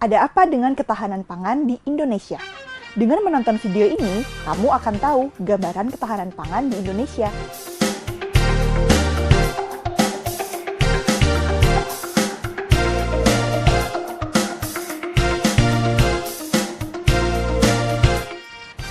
Ada apa dengan ketahanan pangan di Indonesia? Dengan menonton video ini, kamu akan tahu gambaran ketahanan pangan di Indonesia.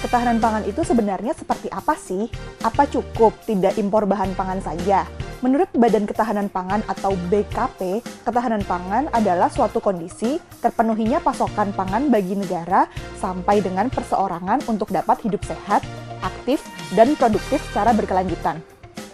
Ketahanan pangan itu sebenarnya seperti apa sih? Apa cukup tidak impor bahan pangan saja? Menurut Badan Ketahanan Pangan atau BKP, ketahanan pangan adalah suatu kondisi terpenuhinya pasokan pangan bagi negara sampai dengan perseorangan untuk dapat hidup sehat, aktif, dan produktif secara berkelanjutan.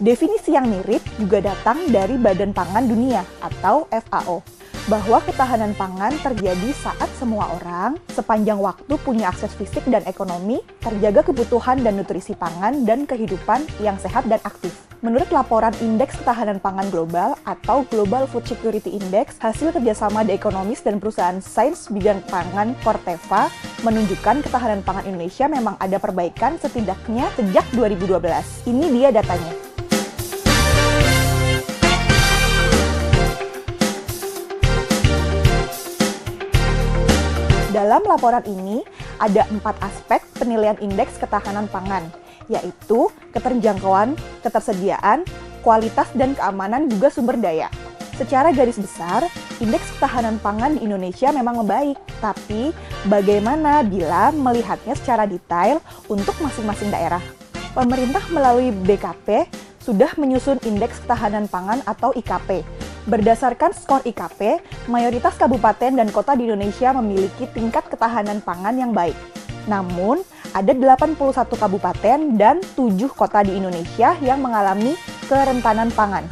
Definisi yang mirip juga datang dari Badan Pangan Dunia atau FAO, bahwa ketahanan pangan terjadi saat semua orang sepanjang waktu punya akses fisik dan ekonomi, terjaga kebutuhan dan nutrisi pangan, dan kehidupan yang sehat dan aktif. Menurut laporan Indeks Ketahanan Pangan Global atau Global Food Security Index, hasil kerjasama The Economist dan perusahaan sains bidang pangan Corteva menunjukkan ketahanan pangan Indonesia memang ada perbaikan setidaknya sejak 2012. Ini dia datanya. Dalam laporan ini, ada 4 aspek penilaian indeks ketahanan pangan, yaitu keterjangkauan, ketersediaan, kualitas, dan keamanan juga sumber daya. Secara garis besar, indeks ketahanan pangan di Indonesia memang membaik, tapi bagaimana bila melihatnya secara detail untuk masing-masing daerah? Pemerintah melalui BKP sudah menyusun indeks ketahanan pangan atau IKP. Berdasarkan skor IKP, mayoritas kabupaten dan kota di Indonesia memiliki tingkat ketahanan pangan yang baik. Namun, ada 81 kabupaten dan 7 kota di Indonesia yang mengalami kerentanan pangan.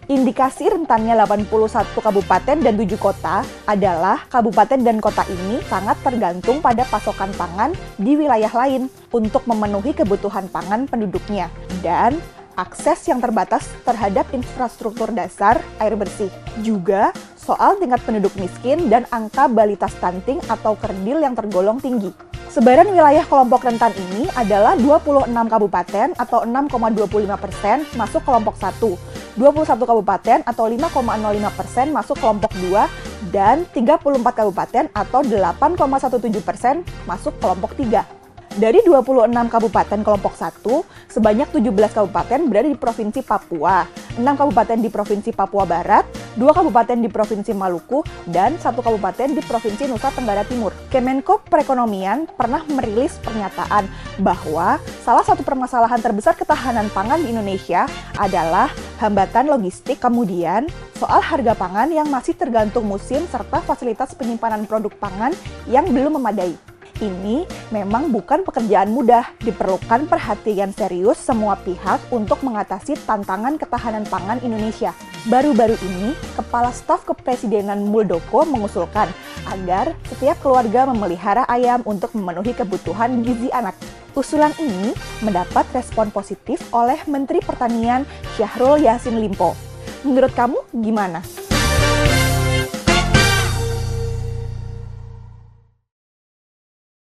Indikasi rentannya 81 kabupaten dan 7 kota adalah kabupaten dan kota ini sangat tergantung pada pasokan pangan di wilayah lain untuk memenuhi kebutuhan pangan penduduknya dan akses yang terbatas terhadap infrastruktur dasar air bersih. Juga soal tingkat penduduk miskin dan angka balita stunting atau kerdil yang tergolong tinggi. Sebaran wilayah kelompok rentan ini adalah 26 kabupaten atau 6,25% masuk kelompok 1, 21 kabupaten atau 5,05% masuk kelompok 2, dan 34 kabupaten atau 8,17% masuk kelompok 3. Dari 26 kabupaten kelompok 1, sebanyak 17 kabupaten berada di Provinsi Papua, 6 kabupaten di Provinsi Papua Barat, 2 kabupaten di Provinsi Maluku, dan 1 kabupaten di Provinsi Nusa Tenggara Timur. Kemenko Perekonomian pernah merilis pernyataan bahwa salah satu permasalahan terbesar ketahanan pangan di Indonesia adalah hambatan logistik, kemudian soal harga pangan yang masih tergantung musim, serta fasilitas penyimpanan produk pangan yang belum memadai. Ini memang bukan pekerjaan mudah, diperlukan perhatian serius semua pihak untuk mengatasi tantangan ketahanan pangan Indonesia. Baru-baru ini, Kepala Staf Kepresidenan Muldoko mengusulkan agar setiap keluarga memelihara ayam untuk memenuhi kebutuhan gizi anak. Usulan ini mendapat respon positif oleh Menteri Pertanian Syahrul Yassin Limpo. Menurut kamu gimana?